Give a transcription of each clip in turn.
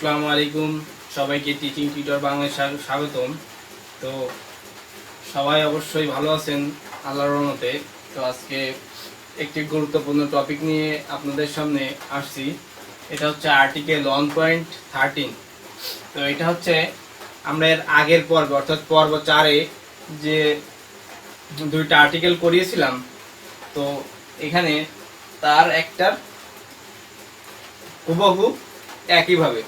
আসসালামু আলাইকুম সবাইকে টিচিং টিউটর বাংলায় স্বাগতম। তো সবাই অবশ্যই ভালো আছেন আল্লাহর রহমতে। তো আজকে একটি গুরুত্বপূর্ণ টপিক নিয়ে আপনাদের সামনে আসছি। এটা হচ্ছে আর্টিকেল 1.13। তো এটা হচ্ছে আমরা এর আগের পর্ব অর্থাৎ পর্ব 4-এ যে দুইটা আর্টিকেল করিয়েছিলাম, তো এখানে তার একটা হুবহু একইভাবে।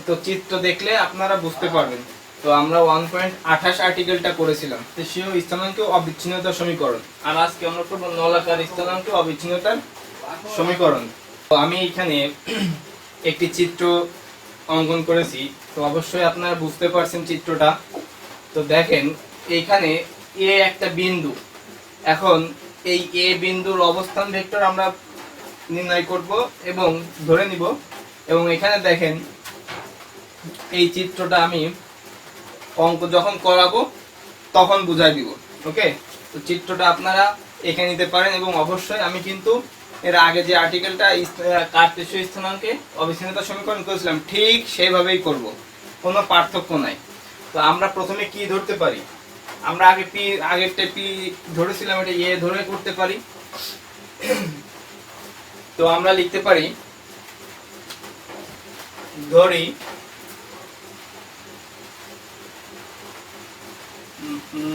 তো চিত্র দেখলে আপনারা বুঝতে পারবেন। তো আমরা 1.28 আর্টিকেলটা করেছিলাম দেশীয় স্থানাঙ্ক অবিচ্ছিন্নতার সমীকরণ, আর আজকে আমরা করব নলাকার স্থানাঙ্ক অবিচ্ছিন্নতার সমীকরণ। তো আমি এখানে একটি চিত্র অঙ্কন করেছি, তো অবশ্যই আপনারা বুঝতে পারছেন চিত্রটা। তো দেখেন এইখানে এ একটা বিন্দু। এখন এই এ বিন্দুর অবস্থান ভেক্টর আমরা নির্ণয় করব এবং ধরে নিব, এবং এখানে দেখেন এই চিত্রটা আমি অঙ্ক যখন করাবো তখন বুঝাই দিব। ওকে, তো চিত্রটা আপনারা এঁকে নিতে পারেন, এবং অবশ্যই আমি কিন্তু এর আগে যে আর্টিকেলটা কার্তেশীয় স্থানাঙ্কে অবিচ্ছিন্নতার সমীকরণ করেছিলাম ঠিক সেইভাবেই করব, কোনো পার্থক্য নাই। তো আমরা প্রথমে কি ধরতে পারি, আমরা আগেরটা পি ধরেছিলাম, এটা এ ধরে করতে পারি। তো আমরা লিখতে পারি, ধরি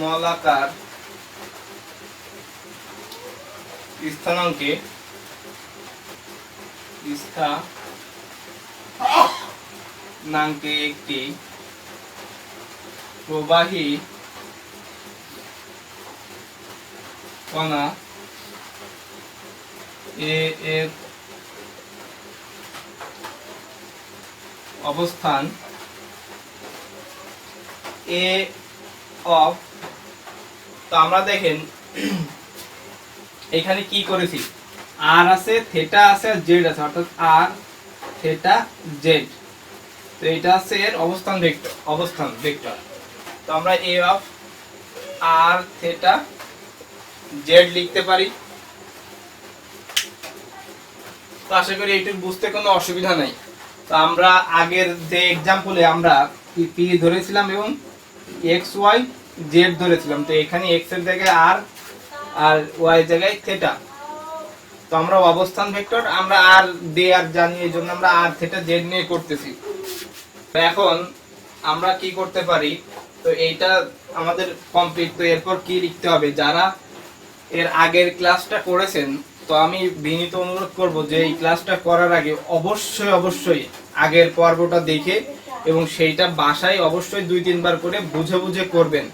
নলাকার স্থানাঙ্কে একটি প্রবাহী কণা এর অবস্থান এ অফ। তো আমরা দেখেন এখানে কি করেছি, আর আছে, থিটা আছে, আর জেড আছে, অর্থাৎ আর থিটা জেড। তো এটা আছে এর অবস্থান ভেক্টর। তো আমরা এ অফ আর থিটা জেড লিখতে পারি। তো আশা করি এইটুকু বুঝতে কোনো অসুবিধা নাই। তো আমরা আগের যে এক্সাম্পলে আমরা পি ধরেছিলাম এবং এক্স ওয়াই জেড ধরেছিলাম। তো এখানে এক্স এর জায়গায় আর ওয়াই এর জায়গায় থিটা। তো আমরা অবস্থান ভেক্টর আমরা আর দে আর জানি, এই জন্য আমরা আর থিটা জেড নিয়ে করতেছি। তো এখন আমরা কি করতে পারি, তো এইটা আমাদের কমপ্লিট। তো এরপর কি লিখতে হবে, যারা এর আগের ক্লাসটা করেছেন, তো আমি বিনীত অনুরোধ করব যে এই ক্লাসটা করার আগে অবশ্যই আগের পর্বটা দেখে এবং সেইটা বাসায় অবশ্যই 2-3 বার করে বুঝে করবেন।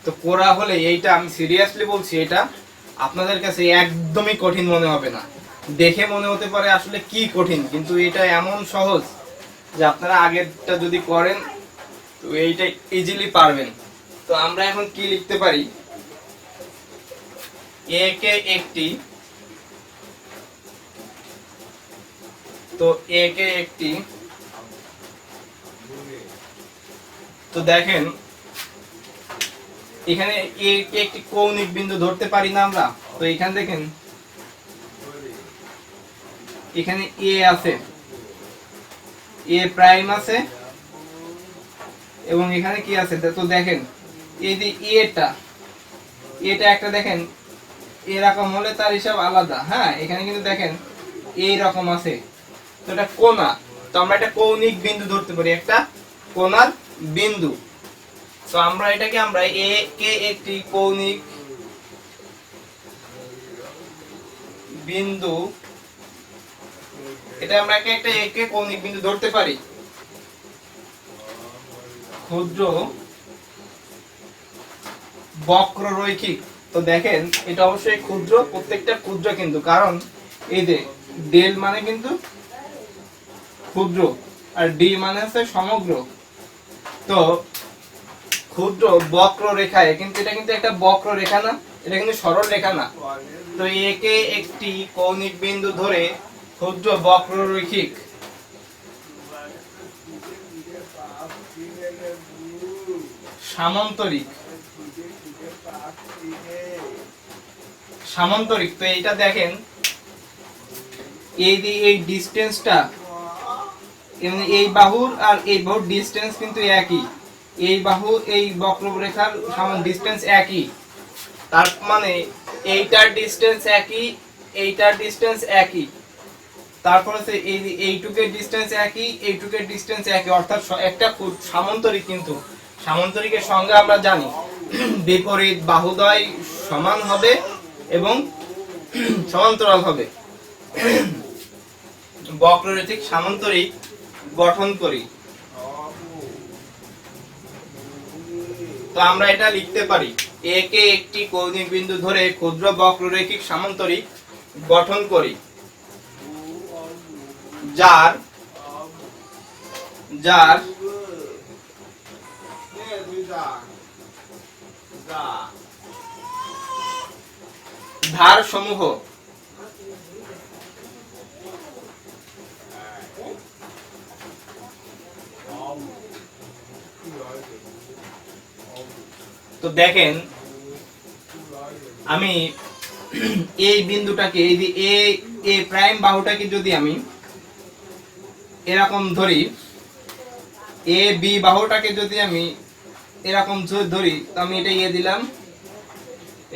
তো করা হলে এইটা আমি সিরিয়াসলি বলছি, এটা আপনাদের কাছে একদমই কঠিন মনে হবে না। দেখে মনে হতে পারে আসলে কি কঠিন, কিন্তু এটা এমন সহজ যে আপনারা আগেরটা যদি করেন তো এইটা ইজিলি পারবেন। তো আমরা এখন কি লিখতে পারি, এ কে একটি, তো এ কে একটি, তো দেখেন এখানে এ কে একটি কৌণিক বিন্দু ধরতে পারি না আমরা। তো এখানে দেখেন এখানে এ আছে, এ প্রাইম আছে, এবং এখানে কি আছে, তো দেখেন এই যে এটা একটা দেখেন এরকম হলে তার হিসাব আলাদা। হ্যাঁ, এখানে কিন্তু দেখেন এই রকম আছে, তো এটা কোণা। তো আমরা এটা কৌণিক বিন্দু ধরতে পারি, একটা কোণার বিন্দু। তো আমরা এটাকে আমরা এ কে একটি কৌণিক বিন্দু, এটা আমরা একটা এ কে কৌণিক বিন্দু ধরতে পারি। ক্ষুদ্র বক্ররৈখিক। তো দেখেন এটা অবশ্যই ক্ষুদ্র, প্রত্যেকটা ক্ষুদ্র কিন্তু, কারণ এই যে ডেল মানে কিন্তু ক্ষুদ্র আর ডি মানে হচ্ছে সমগ্র। তো ক্ষুদ্র বক্ররেখায়, কিন্তু এটা কিন্তু একটা বক্ররেখা না, এটা কিন্তু সরল রেখা না। তো একে একটি কৌণিক বিন্দু ধরে ক্ষুদ্র বক্ররৈখিক সামান্তরিক। তো এইটা দেখেন এই ডিসটেন্সটা এমনি এই বাহুর আর এই বাহুর ডিস্টেন্স কিন্তু একই, এই বাহু এই বক্ররেখার সমান ডিস্টেন্স একই, তার মানে এইটার ডিস্টেন্স একই, এইটার ডিস্টেন্স একই, তারপর হচ্ছে এই এইটুকের ডিস্টেন্স একই, এইটুকের ডিস্টেন্স একই, অর্থাৎ একটা সামান্তরিক। কিন্তু সামান্তরিকের সংজ্ঞা আমরা জানি, বিপরীত বাহুদ্বয় সমান হবে এবং সমান্তরাল হবে। বক্ররেখিক সামান্তরিক গঠন করি। তো আমরা এটা লিখতে পারি, এ কে একটি কৌণিক বিন্দু ধরে ক্ষুদ্র বক্ররেখিক সামান্তরিক গঠন করি, যার যার ধার সমূহ তো দেখেন আমি এই বিন্দুটাকে, এই যে এ প্রাইম বাহুটাকে যদি আমি এরকম ধরি, এ বি বাহুটাকে যদি আমি এরকম ধরি, তো আমি এটা ইয়ে দিলাম,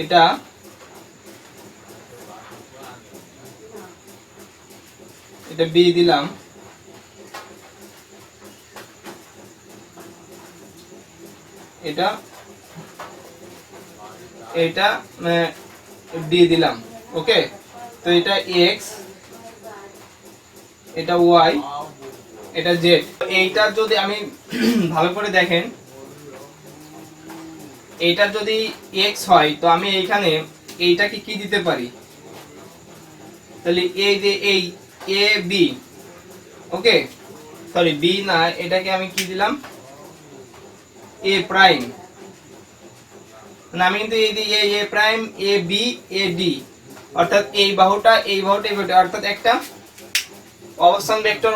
এটা বি দিলাম, এটা ডি দিলাম। ওকে, তো এটা এক্স, এটা ওয়াই, এটা জেড। এইটা যদি আমি ভালো করে দেখেন, এইটা যদি এক্স হয়, তো আমি এইখানে এইটাকে কি দিতে পারি, তাহলে এই যে এই A B, okay sorry B না, এটাকে আমি কি দিলাম, এ প্রাইম। আমি কিন্তু এই যে A prime, A B, A D, অর্থাৎ এই বাহুটা এই বাহুটা এই বাহুটা, অর্থাৎ একটা অবস্থান ভেক্টর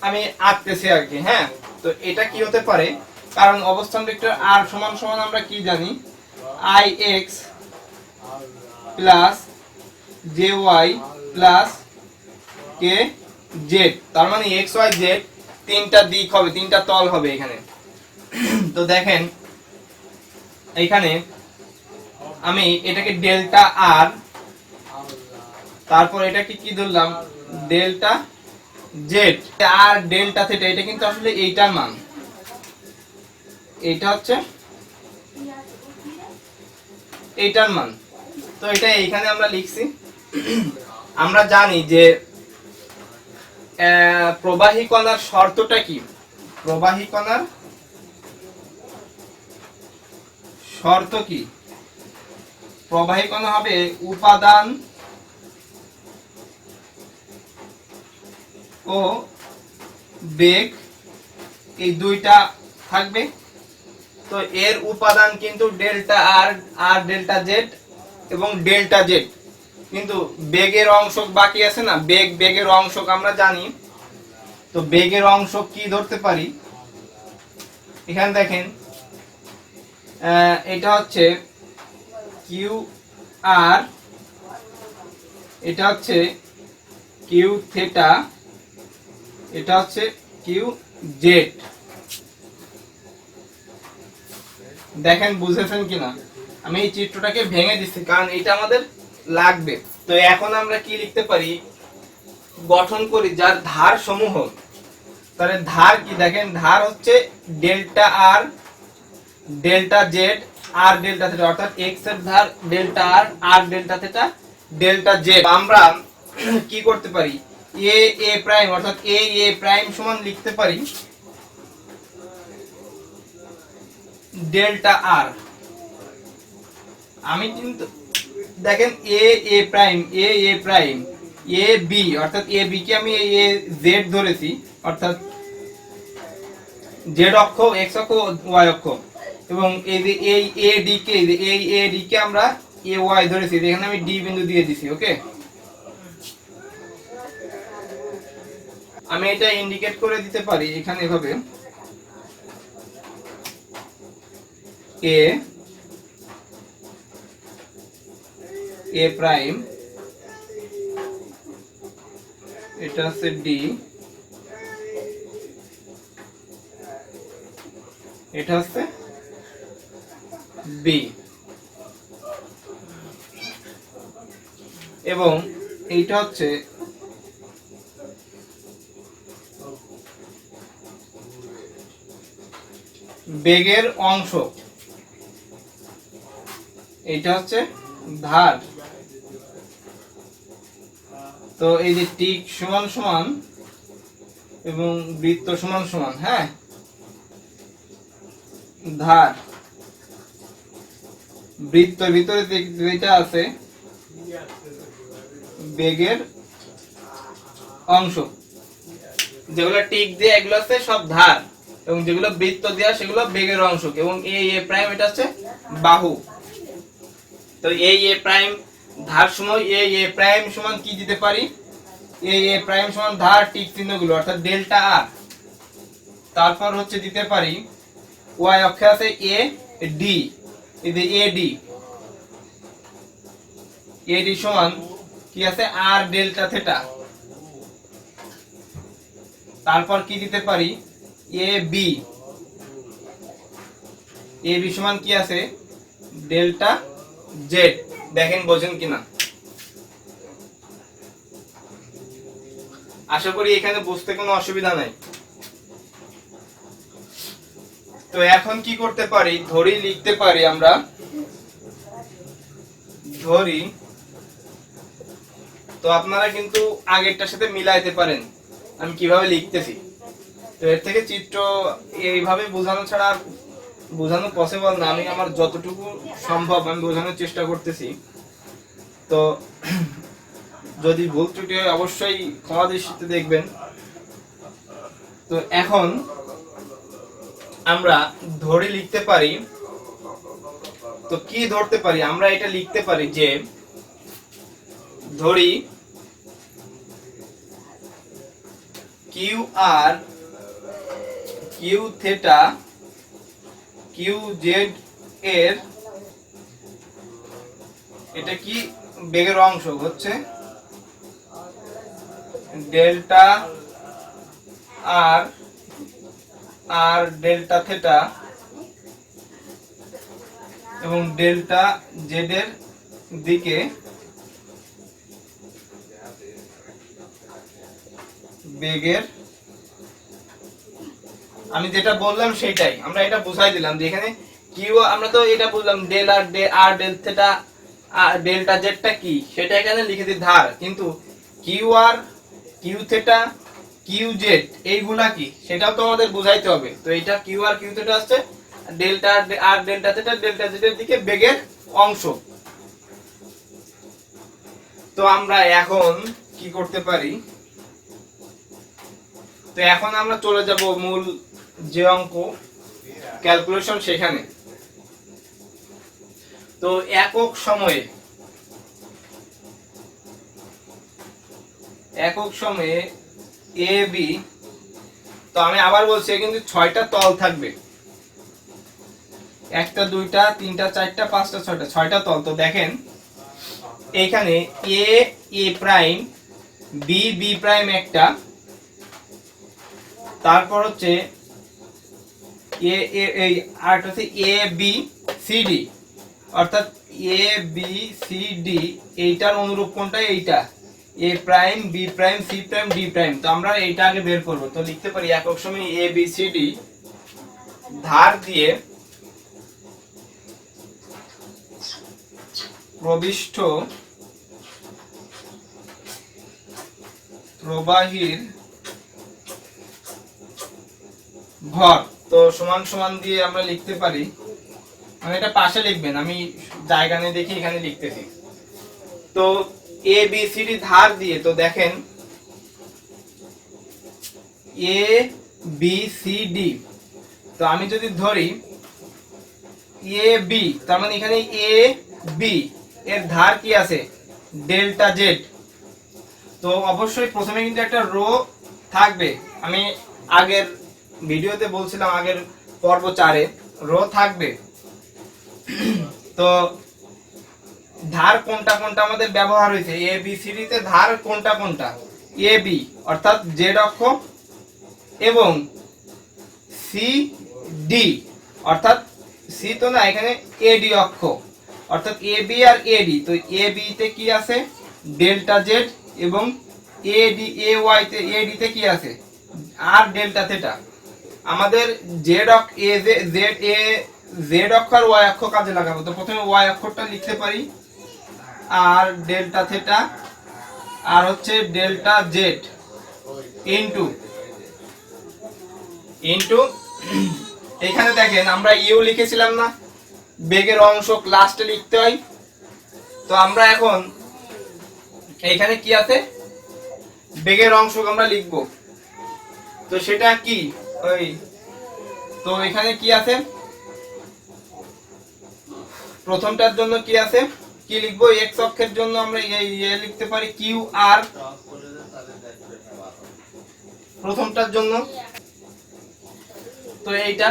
আমি আঁকতেছি আর কি। হ্যাঁ, তো এটা কি হতে পারে, কারণ অবস্থান ভেক্টর আর সমান সমান আমরা কি জানি, I X plus J Y plus K Z, তার মানে এক্স ওয়াই জেড তিনটা দিক হবে, তিনটা তল হবে এখানে। তো দেখেন এখানে আমি এটাকে ডেল্টা আর, তারপর এটাকে কি ধরলাম, delta Z R delta theta, এটা কিন্তু আসলে এইটার মান, এইটা হচ্ছে এইটার মান। তো এটা এইখানে আমরা লিখছি। আমরা জানি যে প্রবাহী কণার শর্তটা কি, প্রবাহী কণার শর্ত কি, প্রবাহী কণা হবে উপাদান ও বেগ, এই দুইটা থাকবে। তো এর উপাদান কিন্তু delta R, R delta Z এবং ডেল্টা জেড, কিন্তু বেগের অংশ বাকি আছে না, বেগের অংশ আমরা জানি। তো বেগের অংশ কি ধরতে পারি, এখানে দেখেন এটা হচ্ছে কিউ আর, এটা হচ্ছে কিউ থিটা, এটা হচ্ছে কিউ জেড। দেখেন বুঝেছেন কিনা, আমি এই চিত্রটাকে ভেঙে দিচ্ছি কারণ এটা আমাদের লাগবে। তো এখন আমরা কি লিখতে পারি, গঠন করি যার ধার সমূহ। তাহলে ধার কি, দেখেন ধার হচ্ছে delta R, delta Z, R delta theta, অর্থাৎ এক্স এর ধার delta R, R delta theta, delta Z. আমরা কি করতে পারি, এ প্রাইম অর্থাৎ এ প্রাইম সমান লিখতে পারি ডেল্টা আর। আমি কিন্তু দেখেন A prime, A prime, A B, অর্থাৎ এ বি কে আমি এ জেড ধরেছি, অর্থাৎ জেড অক্ষ, এক্স অক্ষ, ওয়াই অক্ষ, এবং এই যে এই এ ডি কে, এই এ ডি কে আমরা এ ওয়াই ধরেছি, এখানে আমি ডি বিন্দু দিয়ে দিছি। ওকে, আমি এটা ইন্ডিকেট করে দিতে পারি এখানে এভাবে, এ প্রাইম, এটা হচ্ছে ডি, এটা হচ্ছে বি, এবং এইটা হচ্ছে বেগের অংশ, এইটা হচ্ছে ধার। তো এই যে টিক সমান সমান এবং বৃত্ত সমান সমান, হ্যাঁ, ধার, বৃত্তের ভিতরে যেটা আছে বেগের অংশ, যেগুলো টিক দিয়ে এগুলো আছে সব ধার, এবং যেগুলো বৃত্ত দেওয়া সেগুলো বেগের অংশ। এবং এ প্রাইম এটা হচ্ছে বাহু। তো এ প্রাইম ধার সময় এ প্রাইম সমান কি দিতে পারি, এ প্রাইম সমান ধার টিক চিহ্নগুলো অর্থাৎ ডেল্টা আর। তারপর হচ্ছে দিতে পারি ওয়াই অক্ষে আছে এ ডি, এই যে এডি সমান কি আছে আর ডেল্টা থিটা। তারপর কি দিতে পারি এ বি সমান কি আছে ডেল্টা জেড। দেখেন বোঝেন কিনা, আশা করি এখানে বুঝতে কোনো অসুবিধা নাই। তো এখন কি করতে পারি, ধরি লিখতে পারি আমরা, ধরি। তো আপনারা কিন্তু আগেরটার সাথে মিলাইতে পারেন আমি কিভাবে লিখতেছি। তো এর থেকে চিত্র এইভাবে বোঝানো ছাড়া আর বোঝানো পসিবল না। আমি আমার যতটুকু সম্ভব আমি বোঝানোর চেষ্টা করতেছি। তো যদি ভুল ত্রুটি হয় অবশ্যই ক্ষমা দৃষ্টিতে দেখবেন। তো এখন আমরা ধরে লিখতে পারি, তো কি ধরতে পারি আমরা, এটা লিখতে পারি যে ধরি Q R Q theta Q Z এর এটা কি বেগের অংশ হচ্ছে delta R R delta theta এবং ডেল্টা জেড এর দিকে বেগের, আমি যেটা বললাম সেটাই আমরা এটা বুঝাই দিলাম যে এখানে কিউ, আমরা তো এটা বুঝলাম ডেল আর ডেল থিটা আর ডেল্টা জেডটা কি সেটা এখানে লিখে দিই ধার, কিন্তু Q R Q theta Q Z এইগুলা কি সেটাও তো আমাদের বুঝাইতে হবে। তো এটা কিউ আর কিউ থিটা হচ্ছে delta R delta theta delta Z এর দিকে বেগের অংশ। তো আমরা এখন কি করতে পারি, তো এখন আমরা চলে যাব মূল যে অঙ্ক ক্যালকুলেশন সেখানে। তো একক সময়ে এ বি, তো আমি আবার বলছি কিন্তু 6টা তল থাকবে, 1টা 2টা 3টা 4টা 5টা 6টা 6টা তল। তো দেখেন এইখানে এ প্রাইম বি প্রাইম একটা, তারপর হচ্ছে এই আরেকটা হচ্ছে এ বি সি ডি, অর্থাৎ এ বি সি ডি এইটার অনুরূপ কোনটা, এইটা A prime B prime C prime D prime. তো আমরা এইটা আগে বের করব। তো লিখতে পারি একক সময়ে এ বি সি ডি ধার দিয়ে প্রবিষ্ট প্রবাহীর ভর। তো সমান সমান দিয়ে আমরা লিখতে পারি, মানে এটা পাশে লিখবেন, আমি জায়গা নিয়ে দেখি এখানে লিখতেছি। তো এ বি সি ডি ধার দিয়ে, তো দেখেন এ বি সি ডি, তো আমি যদি ধরি এ বি, তার মানে এখানে এ বি এর ধার কি আছে ডেল্টা জেড। তো অবশ্যই প্রথমে কিন্তু একটা রো থাকবে, আমি আগের ভিডিওতে বলছিলাম আগের পর্ব 4-এ রো থাকবে। তো ধার কোনটা কোনটা আমাদের ব্যবহার হয়েছে, এ বি সি ডি তে ধার কোনটা কোনটা, এ বি অর্থাৎ জেড অক্ষ এবং সি ডি অর্থাৎ সি তো না, এখানে এডি অক্ষ, অর্থাৎ এ বি আর এডি। তো এ বি তে কি আছে ডেল্টা জেড, এবং এডি এ ওয়াই তে এডি তে কি আছে আর ডেল্টা থেটা। আমাদের জেড অক্ষ এ জেড এ জেড অক্ষ আর ওয়াই অক্ষ কাজে লাগাবো। তো প্রথমে ওয়াই অক্ষটা লিখতে পারি আর ডেল্টা থেটা, আর হচ্ছে ডেল্টা জেড ইনটু ইনটু এখানে দেখেন আমরা ইউ লিখেছিলাম না, বেগের অংশ লাস্টে লিখতে হয়। তো আমরা এখন এইখানে কি আছে বেগের অংশ আমরা লিখব। তো সেটা কি ওই, তো এখানে কি আছে প্রথমটার জন্য কি আছে, কি লিখবো এক্স অক্ষের জন্য আমরা এই লিখতে পারি কিউ আর প্রথমটার জন্য। তো এইটা,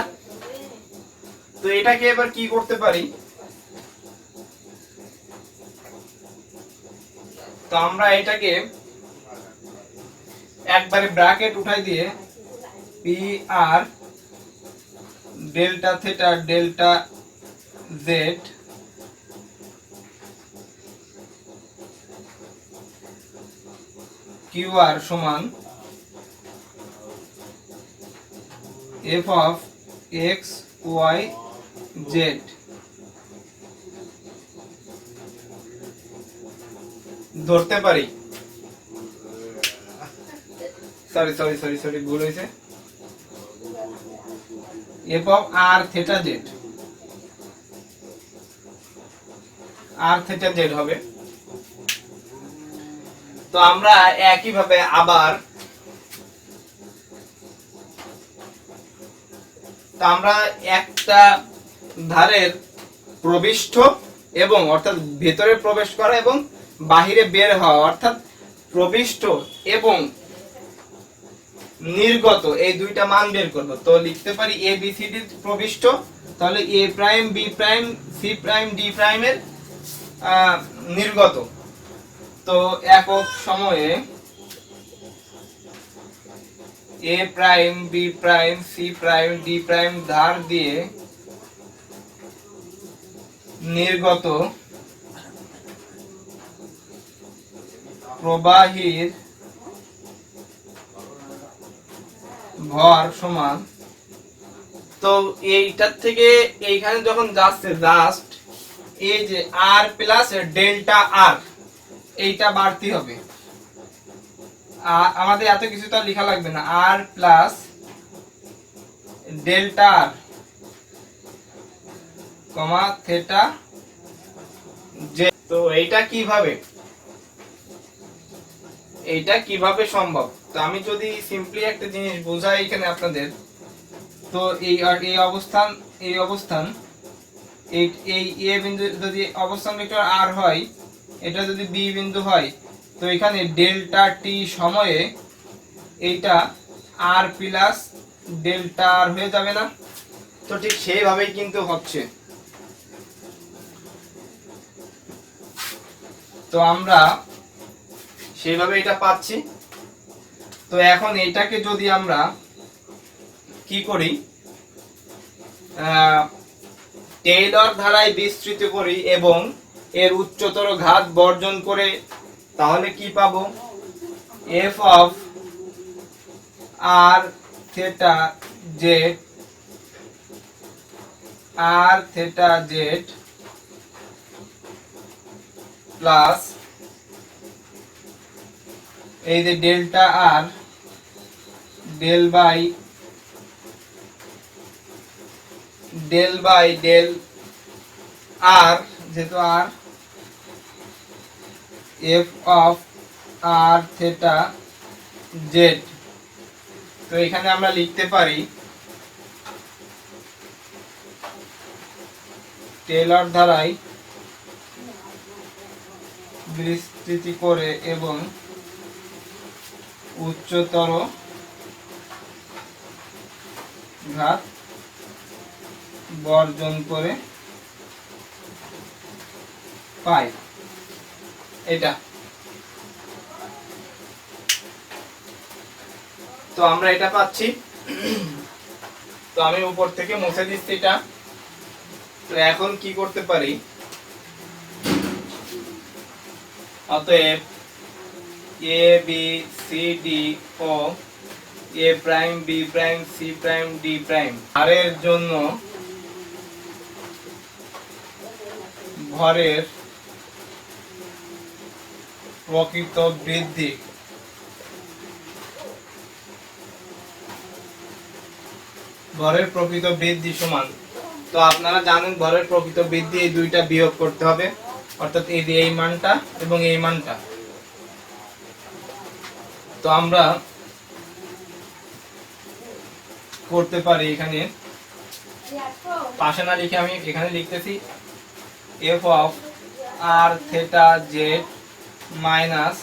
তো এটাকে এবার কি করতে পারি, তো আমরা এটাকে একবারে ব্র্যাকেট উঠাই দিয়ে P R delta theta delta Z Q R সমান F of X Y Z ধরতে পারি। সরি সরি সরি সরি ভুল হয়েছে, F of R theta Z, R theta Z হবে। তো আমরা একই ভাবে আবার তো আমরা একটা ধারের প্রবিষ্ট এবং অর্থাৎ ভেতরে প্রবেশ করা এবং বাহিরে বের হওয়া, অর্থাৎ প্রবিষ্ট এবং নির্গত, এই দুইটা মান বের করব। তো লিখতে পারি এ বি সি ডি প্রবিষ্ট, তাহলে A prime B prime C prime D প্রাইমের নির্গত। তো একক সময়ে A prime B prime C prime D prime ধার দিয়ে নির্গত প্রবাহীর ভর সমান, তো এইটার থেকে এইখানে যখন যাচ্ছে জাস্ট এই যে আর প্লাস ডেল্টা আর এইটা বাড়তি হবে। আমাদের এত কিছু তো লেখা লাগবে না, আর প্লাস ডেল্টা আর কমা থেটা জে। তো এইটা কিভাবে সম্ভব, তো আমি যদি সিম্পলি একটা জিনিস বোঝাই এখানে আপনাদের, তো এই অবস্থান এই এ বিন্দু যদি অবস্থান ভেক্টর আর হয়, এটা যদি বি বিন্দু হয়, তো এখানে ডেল্টা টি সময়ে এইটা আর প্লাস ডেল্টা আর হয়ে যাবে না। তো ঠিক সেইভাবেই কিন্তু হচ্ছে। তো আমরা সেইভাবে এটা পাচ্ছি। তো এখন এটাকে যদি আমরা কি করি টেইলর ধারায় বিস্তৃত করি এবং এর উচ্চতর ঘাত বর্জন করে, তাহলে কি পাবো F of R theta Z R theta Z plus এই যে delta R del by del R, যেহেতু আর F of R theta Z. তো এখানে আমরা লিখতে পারি টেলর ধারায় বিস্তৃতি করে এবং উচ্চতর ঘাত বর্জন করে পাই এটা। তো আমরা এটা পাচ্ছি। তো আমি উপর থেকে মুছে দিচ্ছি এটা। তো এখন কি করতে পারি, অতএব এ বি সি ডি ও A prime B prime C prime D prime ভরের জন্য ভরের প্রকৃত বৃদ্ধি সমান। তো আপনারা জানেন ভরের প্রকৃত বৃদ্ধি এই দুইটা বিয়োগ করতে হবে, অর্থাৎ এই মানটা এবং এই মানটা। তো আমরা করতে পারি, এখানে পাশে না লিখে আমি এখানে লিখতেছি F of R theta Z minus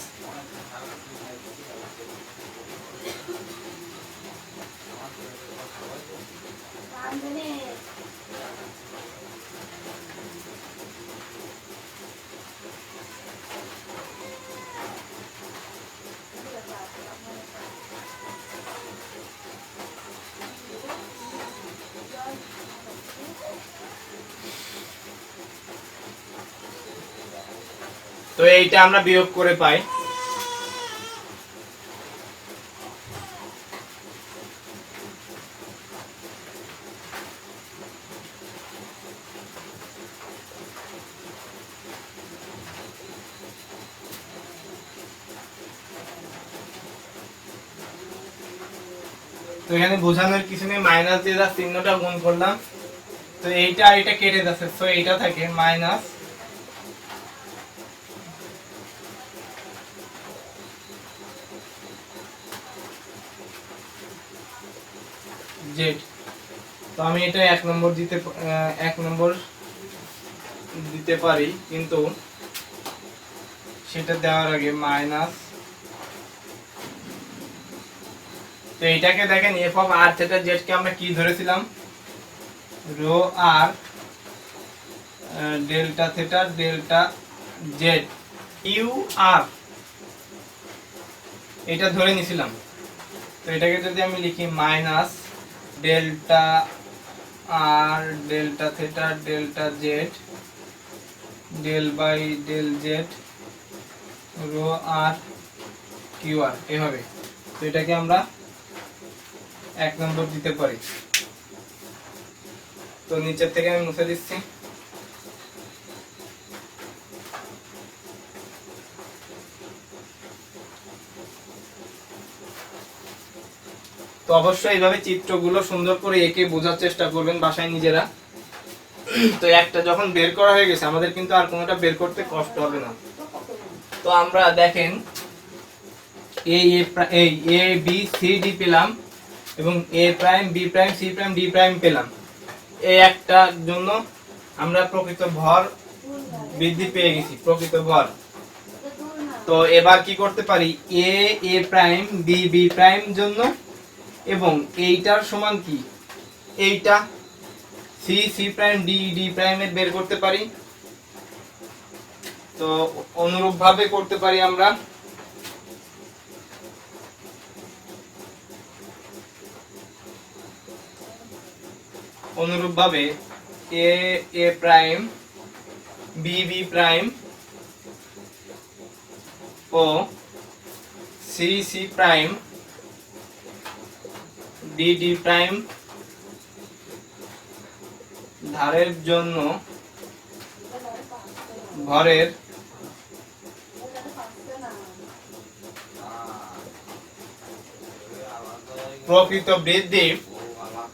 তো এইটা আমরা বিয়োগ করে পাই। তো এখানে বোঝানোর কিছু নেই, মাইনাস দিয়ে যা চিহ্নটা গুণ করলাম, তো এইটা আর এটা কেটে যাচ্ছে, তো এইটা থাকে মাইনাস জেড। তো আমি এটা 1 নম্বর দিতে পারি, কিন্তু সেটা দেওয়ার আগে মাইনাস। তো এইটাকে দেখেন F of R theta Z কে আমরা কি ধরেছিলাম, rho R delta theta delta Z U R, এটা ধরে নিছিলাম। তো এটাকে যদি আমি লিখি minus delta R delta theta delta Z del by del Z rho R Q R, এভাবে। তো এটাকে আমরা 1 নম্বর দিতে পারি। তো নিচের থেকে আমি মুছে দিচ্ছি। তো অবশ্যই এইভাবে চিত্রগুলো সুন্দর করে এঁকে বোঝার চেষ্টা করবেন বাসায় নিজেরা। তো একটা যখন বের করা হয়ে গেছে, আমাদের কিন্তু আর কোনোটা বের করতে কষ্ট হবে না। তো আমরা দেখেন এ বি সি ডি পেলাম এবং A prime B prime C prime D prime পেলাম। এই একটার জন্য আমরা প্রকৃত ভর বৃদ্ধি পেয়ে গেছি, প্রকৃত ভর। তো এবার কি করতে পারি, এ প্রাইম বি প্রাইম জন্য, এবং এইটার সমান কি, এইটা সি প্রাইম ডি প্রাইম এর বের করতে পারি। তো অনুরূপ ভাবে করতে পারি আমরা। অনুরূপ ভাবে এ প্রাইম বি প্রাইম ও সি প্রাইম ডি প্রাইম ধারের জন্য ভরের প্রকৃত বৃদ্ধি।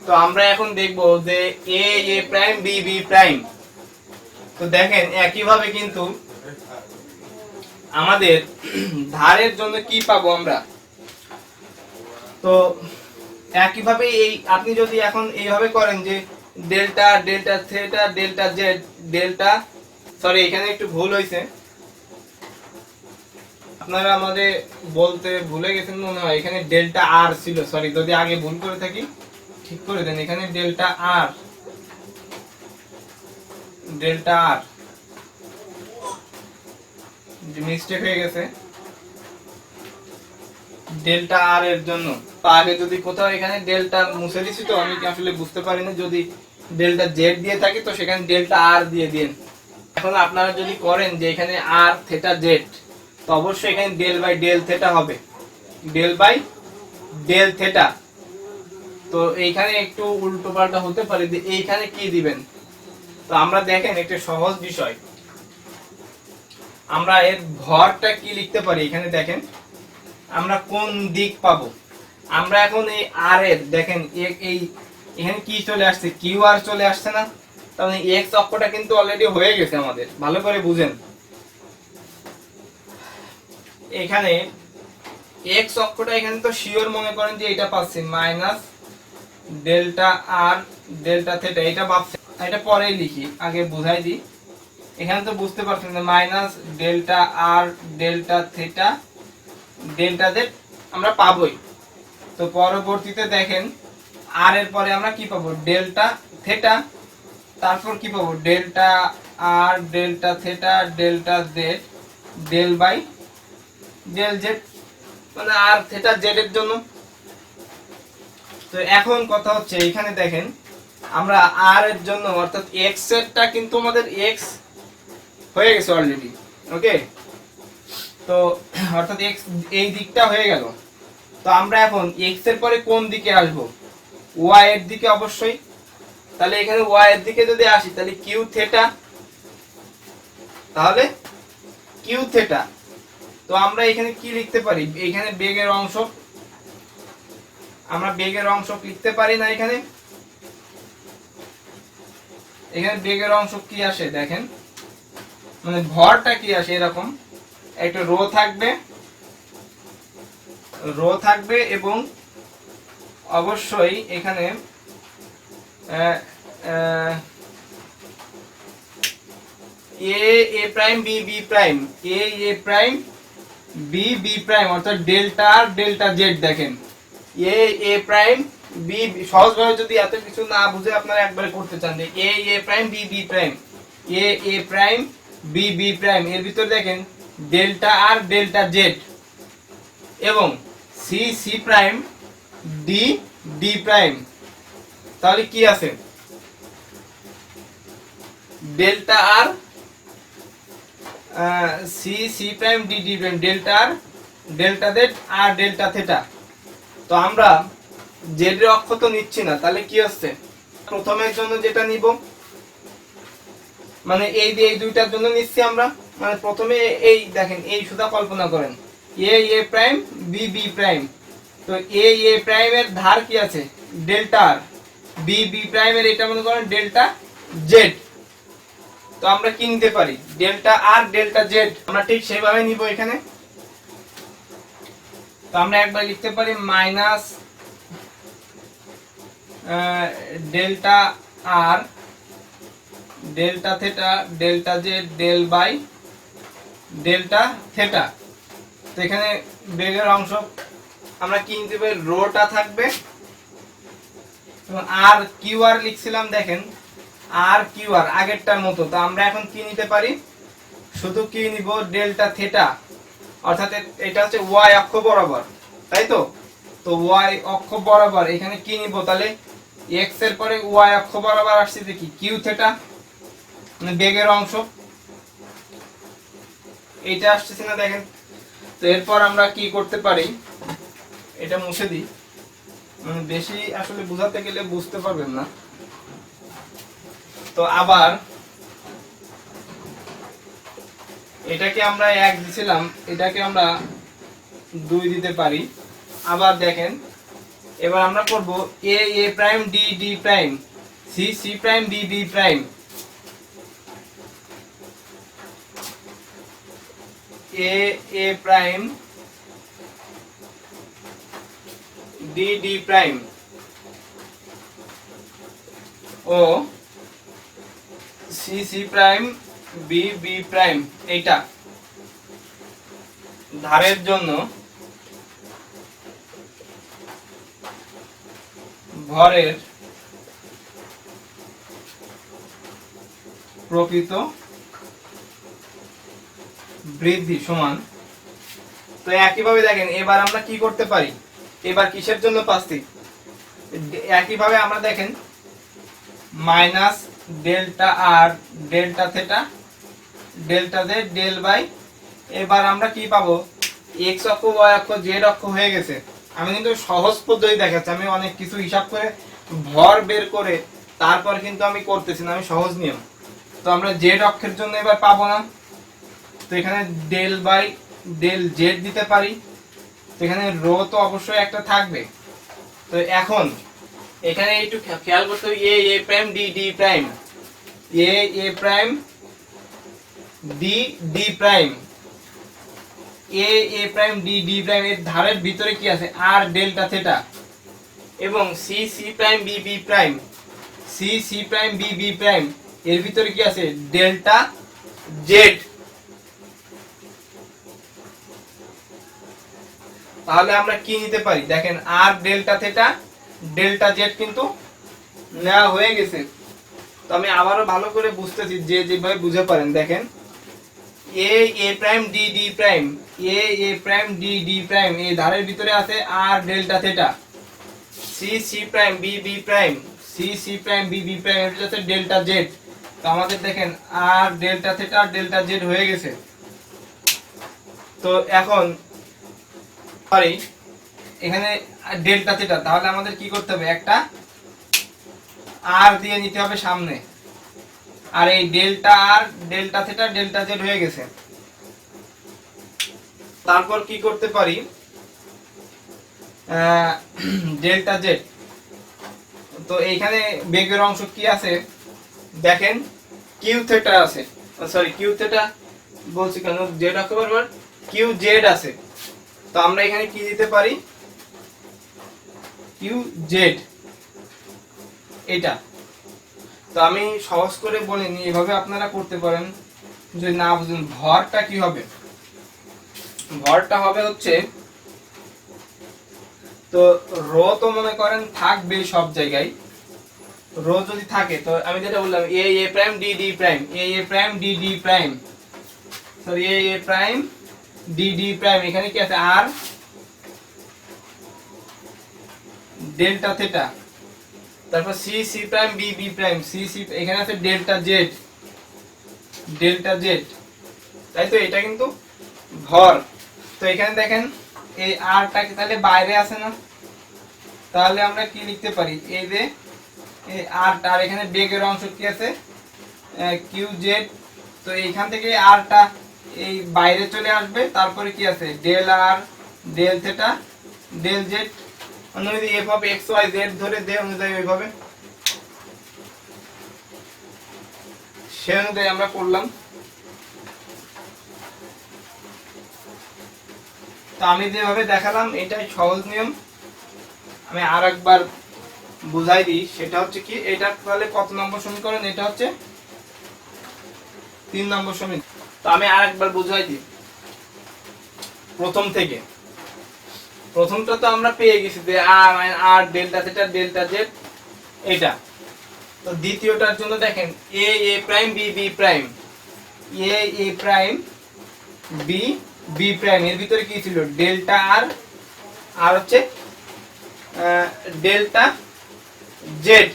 তো আমরা এখন দেখব যে এ প্রাইম বি প্রাইম। তো দেখেন একইভাবে কিন্তু আমাদের ধারের জন্য কি পাবো আমরা। তো একইভাবে এই আপনি যদি এখন এইভাবে করেন যে delta delta theta delta Z delta, sorry এখানে একটু ভুল হয়েছে, আপনারা আমাদের বলতে ভুলে গেছেন মনে হয়, এখানে ডেল্টা আর ছিল, সরি যদি আগে ভুল করে থাকি ঠিক করে দেন। এখানে ডেল্টা আর মিস্টেক হয়ে গেছে, ডেল্টা আর এর জন্য তো আগে যদি কোথাও এখানে ডেল্টা মুছে দিছি, তো আমি আসলে বুঝতে পারিনি, যদি ডেল্টা জেড দিয়ে থাকি তো সেখানে ডেল্টা আর দিয়ে দিন। এখন আপনারা যদি করেন যে এখানে আর থেটা জেড, তো অবশ্যই এখানে ডেল বাই ডেল থেটা হবে, ডেল বাই ডেল থেটা। তো এইখানে একটু উল্টো পাল্টা হতে পারে, যে এইখানে কি দিবেন। তো আমরা দেখেন একটা সহজ বিষয়, আমরা এর ভরটা কি লিখতে পারি। এখানে দেখেন আমরা কোন দিক পাবো। আমরা এখন এই আর এর দেখেন এই এখানে কি চলে আসছে, কিউ আর চলে আসছে না, তাহলে এক্স অক্ষটা কিন্তু অলরেডি হয়ে গেছে আমাদের, ভালো করে বুঝেন। এখানে এক্স অক্ষটা এখানে তো শিওর মনে করেন যে এটা পাচ্ছি minus delta R delta theta, এটা ভাবছি, এটা পরেই লিখি, আগে বুঝাই দিই। এখানে তো বুঝতে পারছেন যে minus delta R delta theta delta Z আমরা পাবোই। তো পরবর্তীতে দেখেন আর এর পরে আমরা কি পাবো, ডেল্টা থেটা, তারপর কি পাবো delta R delta theta delta Z del by del Z, মানে আর থেটা জেড এর জন্য। তো এখন কথা হচ্ছে এখানে দেখেন আমরা আর এর জন্য অর্থাৎ এক্স এরটা কিন্তু আমাদের এক্স হয়ে গেছে অলরেডি, ওকে। তো অর্থাৎ এক্স এই দিকটা হয়ে গেল। তো আমরা এখন এক্স এর পরে কোন দিকে আসব, ওয়াই এর দিকে অবশ্যই। তাহলে এখানে ওয়াই এর দিকে যদি আসি তাহলে কিউ থেটা, তাহলে কিউ থেটা। তো আমরা এখানে কি লিখতে পারি, এখানে বেগের অংশ, আমরা বেগের অংশ লিখতে পারি না। এখানে এখানে বেগের অংশ কি আসে দেখেন, মানে ভরটা কি আসে, এরকম একটা রো থাকবে এবং অবশ্যই এখানে A prime B B prime, A prime B B prime, অর্থাৎ ডেল্টা আর ডেল্টা জেড। দেখেন এ প্রাইম বি, সহজভাবে যদি এত কিছু না বুঝে আপনারা একবারে করতে চান যে A prime B B prime, A prime B B prime, এর ভিতর দেখেন ডেল্টা আর ডেল্টা জেড এবং C C prime D D prime. তাহলে কি আছে, delta R C C prime D D prime, delta R delta Z R delta theta. তো আমরা Z এর অক্ষ তো নিচ্ছি না, তাহলে কি হচ্ছে, প্রথমের জন্য যেটা নিব, মানে এই দুইটার জন্য নিচ্ছি আমরা, মানে প্রথমে এই দেখেন এই সুদা কল্পনা করেন এ প্রাইম বি বি প্রাইম। তো এ প্রাইম এর ধার কি আছে ডেল্টা আর, বি বি প্রাইম এর এটা মনে করেন ডেল্টা জেড। তো আমরা কি নিতে পারি, ডেল্টা আর ডেল্টা জেড, আমরা ঠিক সেভাবে নিব এখানে। তো আমরা একবার লিখতে পারি minus delta R delta theta delta Z del by delta theta. তো এখানে বেগের অংশ আমরা কি নিতে পারি, রোটা থাকবে আর কিউ আর লিখছিলাম, দেখেন আর কিউ আর আগেরটার মতো। তো আমরা এখন কি নিতে পারি, শুধু কি নিব ডেল্টা থেটা, অর্থাৎ এটা হচ্ছে ওয়াই অক্ষ বরাবর, তাই তো। তো ওয়াই অক্ষ বরাবর এখানে কি নিব, তাহলে এক্স এর পরে ওয়াই অক্ষ বরাবর আসছে দেখি কিউ থেটা, মানে বেগের অংশ এইটা আসছে না, দেখেন। তো এরপর আমরা কি করতে পারি, এটা মুছে দিই, মানে বেশি আসলে বোঝাতে গেলে বুঝতে পারবেন না। তো আবার এটাকে আমরা 1 দিছিলাম, এটাকে আমরা 2 দিতে পারি। আবার দেখেন এবার আমরা করব A prime D D prime, C C prime B B prime, A prime D D prime ও C C prime B B prime. এইটা ধারের জন্য ভরের প্রকৃত বৃদ্ধি সমান। তো একইভাবে দেখেন এবার আমরা কি করতে পারি, এবার কিসের জন্য পাচ্ছি, একইভাবে আমরা দেখেন minus delta R delta theta delta Z del by, এবার আমরা কি পাবো, এক্স অক্ষ ওয়াই অক্ষ জেড অক্ষ হয়ে গেছে। আমি কিন্তু সহজ পদ্ধতি দেখাচ্ছি, আমি অনেক কিছু হিসাব করে ভর বের করে তারপর কিন্তু আমি করতেছি না, আমি সহজ নিয়ম। তো আমরা জেড অক্ষের জন্য এবার পাবো না, তো এখানে ডেল বাই ডেল জেড দিতে পারি, তো এখানে রো তো অবশ্যই একটা থাকবে। তো এখন এখানে একটু খেয়াল করতে হবে, A prime D D prime, A prime D D prime, A prime D D prime এর ধারের ভিতরে কি আছে, আর ডেল্টা থেটা, এবং C C prime B B prime, C C prime B B prime এর ভিতরে কি আছে, ডেল্টা জেড। তাহলে আমরা কি নিতে পারি, দেখেন R delta theta delta Z কিন্তু নেওয়া হয়ে গেছে। তো আমি আবারও ভালো করে বুঝতেছি, যে যেভাবে বুঝে পারেন, দেখেন A prime D D prime, A prime D D prime এই ধারের ভিতরে আছে R delta theta, C C prime B B prime, C C prime B B prime এর ভিতরে আছে ডেল্টা জেড। তো আমাদের দেখেন আর ডেল্টা থেটা আর ডেল্টা জেড হয়ে গেছে। তো এখন সরি এখানে ডেল্টা থেটা, তাহলে আমাদের কি করতে হবে, একটা আর দিয়ে নিতে হবে সামনে, আর এই delta R delta theta delta Z হয়ে গেছে। তারপর কি করতে পারি, ডেল্টা জেড, তো এইখানে বেগের অংশ কি আছে, দেখেন কিউ থেটা আছে, সরি কিউ থেটা বলছি কেন, জেড অক্ষ বরাবর কিউ জেড আছে। তো আমরা এখানে কি দিতে পারি, কিউ জেড এটা। তো আমি সহজ করে বলিনি, এভাবে আপনারা করতে পারেন যদি না বুঝেন। ভরটা কি হবে, ভরটা হবে হচ্ছে, তো রো তো মনে করেন থাকবে সব জায়গায়, রো যদি থাকে, তো আমি যেটা বললাম A prime D D prime, A prime D D prime, sorry A prime D D prime, এখানে কি আছে আর ডেল্টা থেটা, তারপর C C prime B B prime, C C এখানে আছে ডেল্টা জেড, ডেল্টা জেড, তাই তো এটা কিন্তু ভর। তো এখানে দেখেন এই আরটা কি তাহলে বাইরে আছে না, তাহলে আমরা কি লিখতে পারি, এই যে এই আরটা, আর এখানে বেগের অংশ কি আছে কিউ জেড, তো এইখান থেকে আরটা এই বাইরে চলে আসবে, তারপরে কি আছে del R del theta del Z, অনুযায়ী F of X Y Z ধরে দে অনুযায়ী ওইভাবে সে অনুযায়ী আমরা করলাম। তো আমি যেভাবে দেখালাম এটাই সহজ নিয়ম। আমি আর একবার বুঝাই দিই, সেটা হচ্ছে কি, এটা তাহলে কত নম্বর সমীকরণ, এটা হচ্ছে 3 নম্বর সমীকরণ। তো আমি আর একবার বুঝাই দিই প্রথম থেকে। প্রথমটা তো আমরা পেয়ে গেছি যে আর ডেল্টা থেটা ডেল্টা জেড এটা। তো দ্বিতীয়টার জন্য দেখেন A prime B B prime, A prime B B prime এর ভিতরে কি ছিল, ডেল্টা আর হচ্ছে ডেল্টা জেড,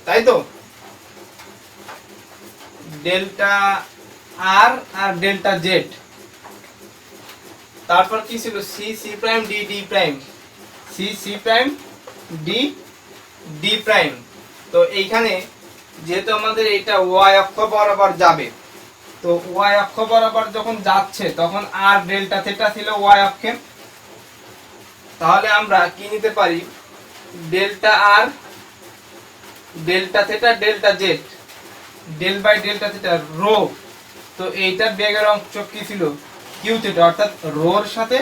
তাই তো delta R R delta Z. তারপর কি ছিল, C C prime D D prime, C C prime D D prime. তো এইখানে যেহেতু আমাদের এটা ওয়াই অক্ষ বরাবর যাবে, তো ওয়াই অক্ষ বরাবর যখন যাচ্ছে তখন আর ডেল্টা থেটা ছিল ওয়াই অক্ষে, তাহলে আমরা কি নিতে পারি, delta R delta theta delta Z del by delta theta rho. তো এইটার বেগের অংশ কি ছিল, কিউ থেটা, অর্থাৎ রোর সাথে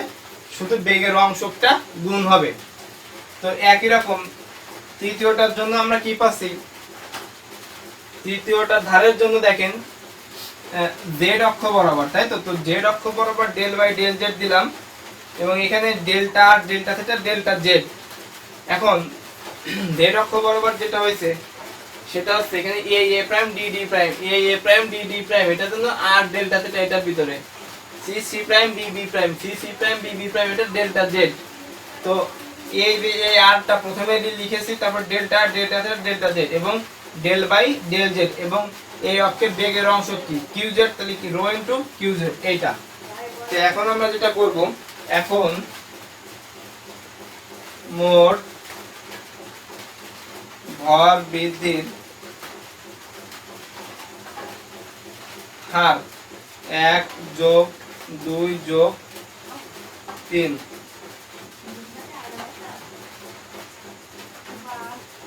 শুধু বেগের অংশটা গুণ হবে। তো একই রকম তৃতীয়টার জন্য আমরা কি পাচ্ছি, তৃতীয়টার ধারের জন্য দেখেন জেড অক্ষ বরাবর, তাই তো, তো জেড অক্ষ বরাবর ডেল বাই ডেল জেড দিলাম, এবং এখানে delta R delta theta delta Z. এখন জেড অক্ষ বরাবর যেটা হয়েছে সেটা হচ্ছে এখানে A prime D D prime, A prime D D prime, এটার জন্য আর ডেল্টা থেটা এটার ভিতরে, C C prime B B prime, C C prime B B prime, এটা ডেল্টা জেড। তো এই আরটা প্রথমে লিখেছি, তারপর ডেল্টা ডেল্টা ডেল্টা জেড এবং ডেল বাই ডেল জেড, এবং এই অক্ষের বেগের অংশ কি কিউ জেড, তাহলে কি রো ইনটু কিউ জেড এইটা। তো এখন আমরা যেটা করব, এখন মোট ভর বৃদ্ধির হার 1 যোগ 2 যোগ 3।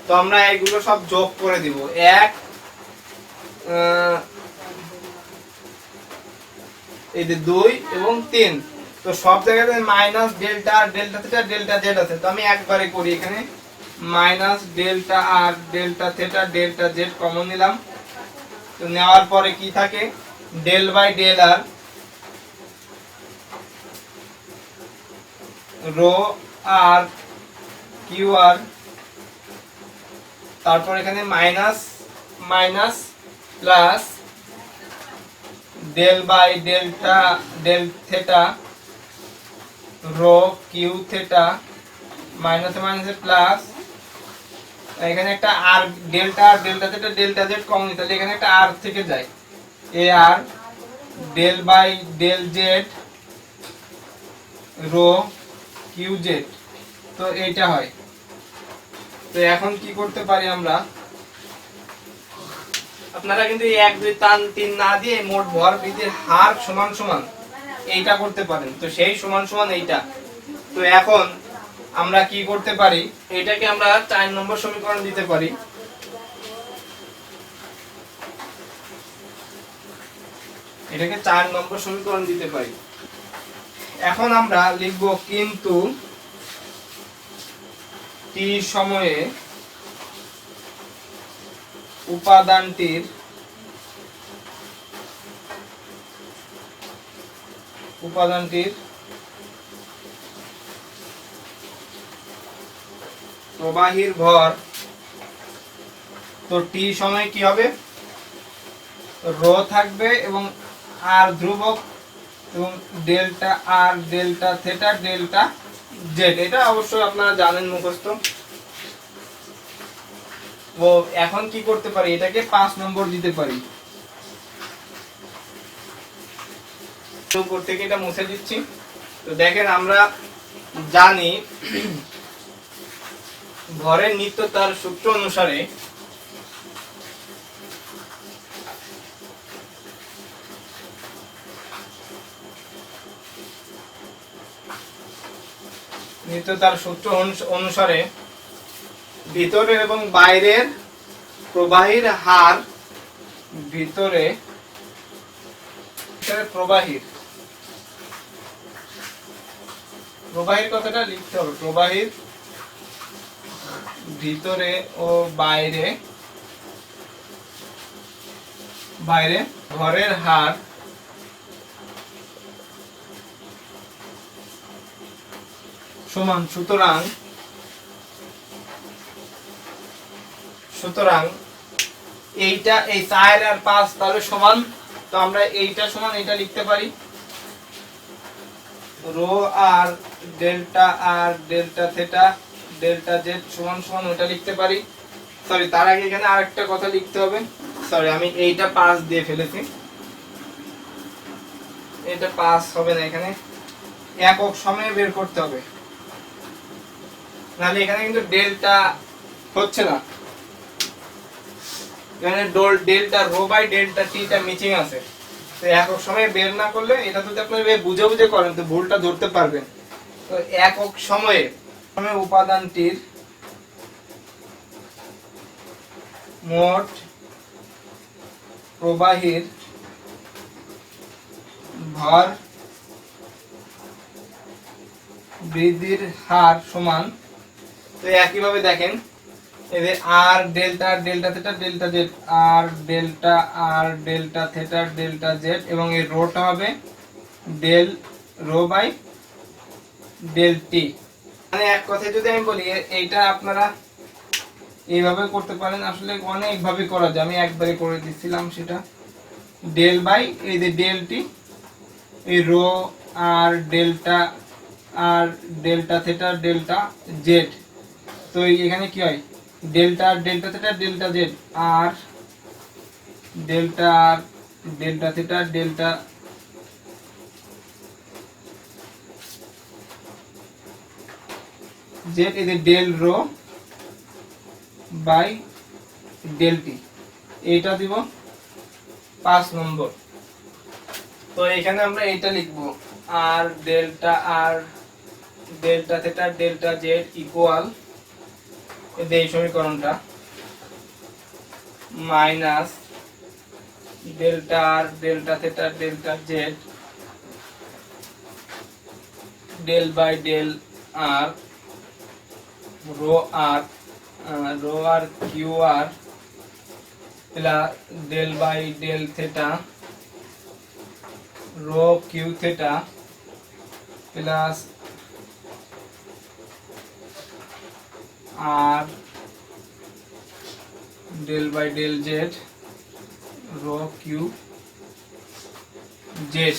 তো আমরা এগুলো সব যোগ করে দিব। 1 এই যে 2 এবং 3, তো সব জায়গাতে minus delta R delta theta delta Z আছে, তো আমি একবারে করি এখানে minus delta R delta theta delta Z common নিলাম। তো নেওয়ার পরে কি থাকে, del by del R rho R Q R, তারপর এখানে minus minus plus del by delta del theta rho Q theta minus মাইনাসে প্লাস, এখানে একটা R delta R delta theta delta Z common, তাহলে এখানে একটা আর থেকে যায়, A R del by del Z rho Q Z, তো এইটা হয়। তো এখন কি করতে পারি আমরা, আপনারা কিন্তু 1 2 3 না দিয়ে মোট ভর বৃদ্ধির হার সমান সমান এইটা করতে পারেন, তো সেই সমান সমান এইটা। তো এখন আমরা কি করতে পারি, এটাকে আমরা 4 নম্বর সমীকরণ দিতে পারি। এটাকে 4 নম্বর সমীকরণ দিতে পারি। এখন আমরা লিখব কিন্তু টি সময়ে উপাদানটির প্রবাহীর ভর, তো টি সময়ে কি হবে, রো থাকবে এবং আর ধ্রুবক এবং delta R delta theta delta Z, এটা অবশ্যই আপনারা জানেন মুখস্থ। ও এখন কি করতে পারি, এটাকে 5 নম্বর দিতে পারি। উপর থেকে এটা মুছে দিচ্ছি। তো দেখেন আমরা জানি ভরের নিত্যতার সূত্র অনুসারে ভিতরের এবং বাইরের প্রবাহীর হার, ভিতরে প্রবাহীর কথাটা লিখতে হবে, প্রবাহীর ভিতরে ও বাইরে ভরের হার সমান, সুতরাং এইটা এই 4 আর 5 তাহলে সমান, তো আমরা এইটা সমান এইটা লিখতে পারি, rho R delta theta delta Z সমান সমান ওটা লিখতে পারি। সরি, তার আগে এখানে আরেকটা কথা লিখতে হবে, সরি আমি এইটা 5 দিয়ে ফেলেছি, এটা 5 হবে না, এখানে একক সময়ে বের করতে হবে, নাহলে এখানে কিন্তু ডেল্টা হচ্ছে না, এখানে ডেল্টা রো বাই ডেল্টা টিটা মিচিং আছে। তো একক সময়ে বের না করলে, এটা যদি আপনি বুঝে বুঝে করেন তো ভুলটা ধরতে পারবেন। তো একক সময়ে উপাদানটির মোট প্রবাহীর ভর বৃদ্ধির হার সমান, তো একইভাবে দেখেন এদের R delta delta theta delta Z R delta theta delta Z, এবং এর রোটা হবে del rho by del T. মানে এক কথায় যদি আমি বলি, এইটা আপনারা এইভাবে করতে পারেন, আসলে অনেক ভাবে করা যায়, আমি একবারে করে দিচ্ছিলাম সেটা, ডেল বাই এই যে ডেল টি, এই rho R delta R delta theta delta Z. তো এখানে কি হয়, delta R delta theta delta Z R delta R delta theta delta Z, এই যে del rho by del T, এইটা দিব 5 নম্বর। তো এখানে আমরা এইটা লিখবো R delta theta delta Z equal এই সমীকরণটা minus delta R delta theta delta Z del by del R rho R Q R plus del by del theta rho Q theta plus R del by del Z rho Q Z.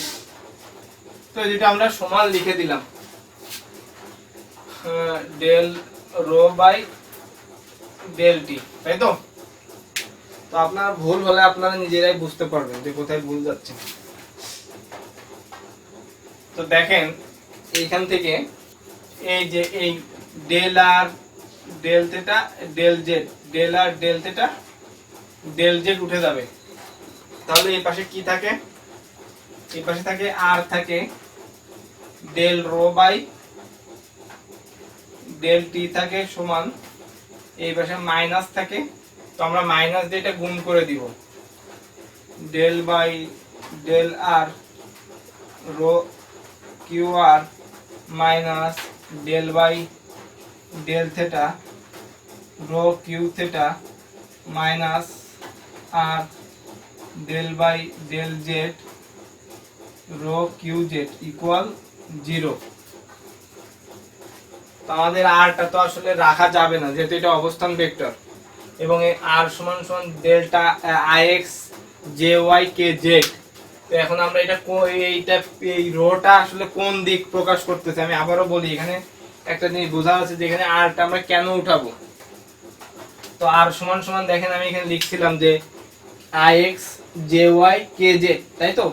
তো যেটা আমরা সমান লিখে দিলাম del rho by del T, তাই তো। তো আপনার ভুল হলে আপনারা নিজেরাই বুঝতে পারবেন যে কোথায় ভুল যাচ্ছে। তো দেখেন এইখান থেকে এই যে এই del R del theta del Z, del R del theta del Z উঠে যাবে। তাহলে এই পাশে কি থাকে, এই পাশে থাকে আর থাকে del rho by del T থাকে সমান, এই পাশে মাইনাস থাকে। তো আমরা মাইনাস দিয়ে এটা গুণ করে দিব, del by del R rho Q R minus del by del theta rho Q theta minus R del by del Z rho Q Z equal 0। তো আমাদের আরটা তো আসলে রাখা যাবে না যেহেতু এটা অবস্থান ভেক্টর, এবং এই আর সমান সমান ডেল্টা আইএক্স জে ওয়াই কে জেড। তো এখন আমরা এটা এই রোটা আসলে কোন দিক প্রকাশ করতেছে আমি আবারও বলি, এখানে একটা জিনিস বোঝা আছে যে এখানে আরটা আমরা কেন উঠাবো। তো আর সমান সমান দেখেন আমি এখানে লিখছিলাম যে আইএক্স জে ওয়াই কে জেড, তাই তো।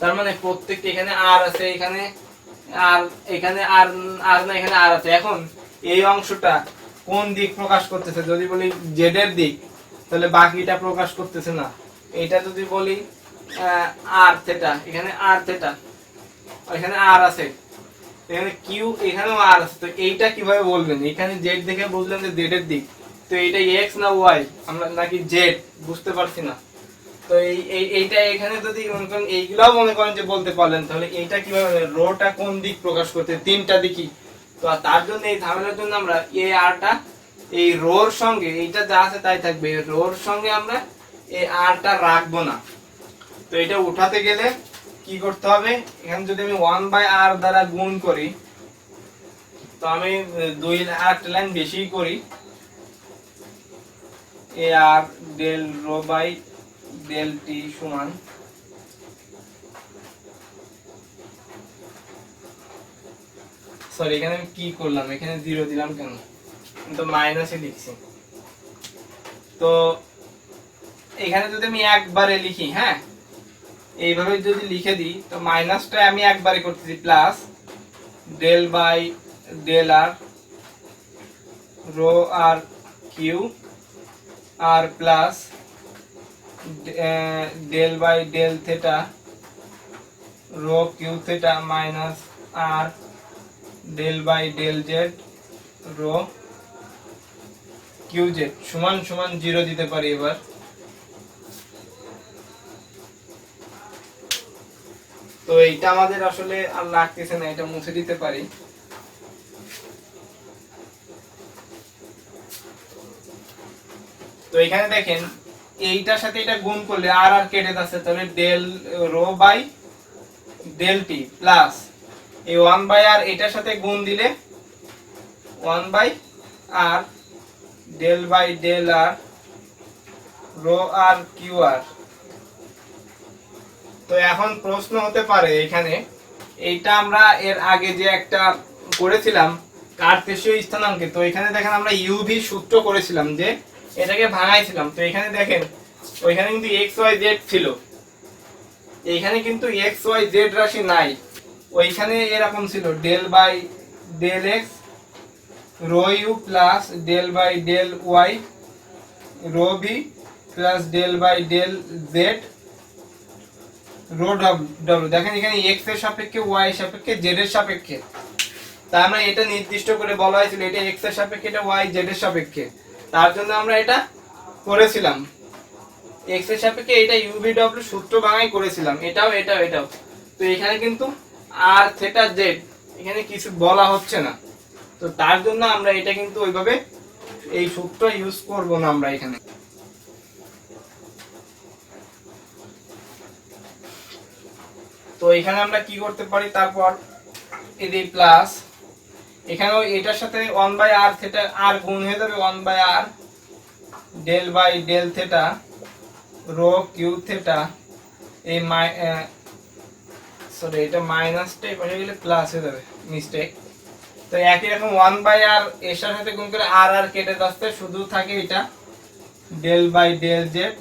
তার মানে প্রত্যেকটা এখানে আর আছে, এখানে আর এখানে আর আর না এখানে আর আছে। এখন এই অংশটা কোন দিক প্রকাশ করতেছে, যদি বলি জেড এর দিক তাহলে বাকিটা প্রকাশ করতেছে না। এটা যদি বলি আর থেটা, এখানে আর থেটা, এখানে আর আছে, এখানে কিউ এখানেও আর আছে। তো এইটা কিভাবে বলবেন, এখানে জেড দেখে বুঝলেন যে জেড এর দিক, তো এইটা এক্স না ওয়াই আমরা নাকি জেড বুঝতে পারছি না। তো এইটা এখানে যদি মনে করেন এইগুলাও মনে করেন যে বলতে পারলেন, তাহলে এইটা কিভাবে রোটা কোন দিক প্রকাশ করতে, তিনটা দিকই। তো তার জন্য এই ঝামেলার জন্য আমরা এই আরটা এই রোর সঙ্গে এইটা যা আছে তাই থাকবে, রোর সঙ্গে আমরা এই আরটা রাখবো না। তো এটা উঠাতে গেলে কি করতে হবে, এখানে যদি আমি 1/r দ্বারা গুণ করি, তো আমি 2 লাইন বেশি করি, A R del rho by del T সমান সরি এখানে আমি কি করলাম, এখানে 0 দিলাম কেন, আমি তো মাইনাসে লিখছি। তো এখানে যদি আমি একবারে লিখি, হ্যাঁ এইভাবে যদি লিখে দিই, তো মাইনাসটা আমি একবারে করতেছি plus del by del R rho R Q R plus del by del theta rho Q theta minus R del by del Z rho Q Z সমান সমান 0 দিতে পারি। এবার তো এইটা আমাদের আসলে আর লাগতেছে না, এটা মুছে দিতে পারি। তো এখানে দেখেন এইটার সাথে এটা গুণ করলে আর আর কেটে যাচ্ছে, তাহলে del rho by del T plus এই 1/r এটার সাথে গুণ দিলে 1/r del by del R rho R Q R. তো এখন প্রশ্ন হতে পারে এখানে এইটা আমরা এর আগে যে একটা করেছিলাম কার্তেশীয় স্থানাঙ্কে, তো এখানে দেখেন আমরা ইউভি সূত্র করেছিলাম যে এটাকে ভাঙাইছিলাম। তো এখানে দেখেন ওইখানে কিন্তু এক্স ওয়াই জেড ছিল, এইখানে কিন্তু এক্স ওয়াই জেড রাশি নাই। ওইখানে এরকম ছিল del by del X rho U plus del by del Y rho V plus del by del Z rho W. দেখেন এখানে এক্স এর সাপেক্ষে ওয়াই এর সাপেক্ষে জেড এর সাপেক্ষে, তার মানে এটা নির্দিষ্ট করে বলা হয়েছিল এটা এক্স এর সাপেক্ষে, এটা ওয়াই জেড এর সাপেক্ষে, তার জন্য আমরা এটা করেছিলাম। এক্স এর সাপেক্ষে এটা ইউভি ডব্লিউ সূত্র ভাঙাই করেছিলাম, এটাও এটাও এটাও। তো এখানে কিন্তু আর থেটা জেড এখানে কিছু বলা হচ্ছে না, তো তার জন্য আমরা এটা কিন্তু ওইভাবে এই সূত্র ইউজ করব না আমরা এখানে। তো এখানে আমরা কি করতে পারি, তারপর এই প্লাস এখানেও এটার সাথে 1/r থেটা আর গুণ হয়ে যাবে 1/r del by del theta rho Q theta, এই সরি এটা মাইনাসটা হয়ে গেলে প্লাস হয়ে যাবে, মিস্টেক। তো একই রকম 1/r এর সাথে গুণ করে আর আর কেটে যাচ্ছে, শুধু থাকে এটা ডেল বাই ডেল জেড,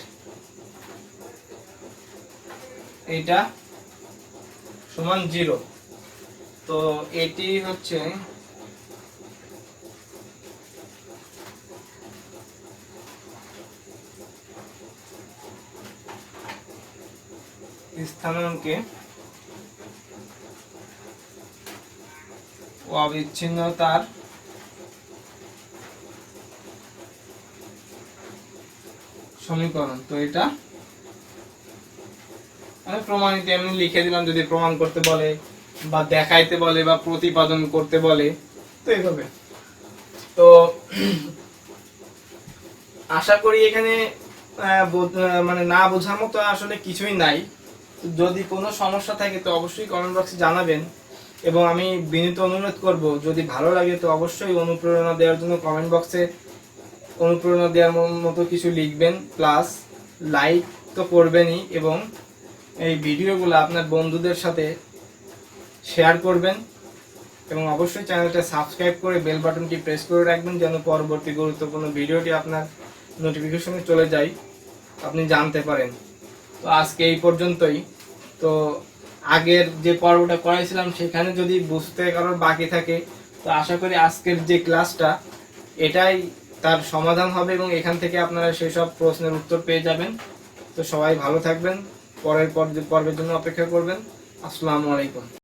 এইটা সমান 0। তো এটি হচ্ছে স্থানাঙ্কে অবিচ্ছিন্নতার সমীকরণ। তো এটা আমি প্রমাণিত এমনি লিখে দিলাম, যদি প্রমাণ করতে বলে বা দেখাইতে বলে বা প্রতিপাদন করতে বলে তো এইভাবে। তো আশা করি এখানে মানে না বোঝার মতো আসলে কিছুই নাই। যদি কোনো সমস্যা থাকে তো অবশ্যই কমেন্ট বক্সে জানাবেন, এবং আমি বিনীত অনুরোধ করব যদি ভালো লাগে তো অবশ্যই অনুপ্রেরণা দেওয়ার জন্য কমেন্ট বক্সে অনুপ্রেরণা দেওয়ার মতো কিছু লিখবেন, প্লাস লাইক তো করবেনই, এবং এই ভিডিওগুলো আপনার বন্ধুদের সাথে শেয়ার করবেন, এবং অবশ্যই চ্যানেলটা সাবস্ক্রাইব করে বেল বাটনটি প্রেস করে রাখবেন যেন পরবর্তী গুরুত্বপূর্ণ ভিডিওটি আপনার নোটিফিকেশনে চলে যায়, আপনি জানতে পারেন। তো আজকে এই পর্যন্তই। তো আগের যে পর্বটা করাইছিলাম সেখানে যদি বুঝতে কারোর বাকি থাকে তো আশা করি আজকের যে ক্লাসটা এটাই তার সমাধান হবে, এবং এখান থেকে আপনারা সেসব প্রশ্নের উত্তর পেয়ে যাবেন। তো সবাই ভালো থাকবেন, পরের পর্বের জন্য অপেক্ষা করবেন। আসসালামু আলাইকুম।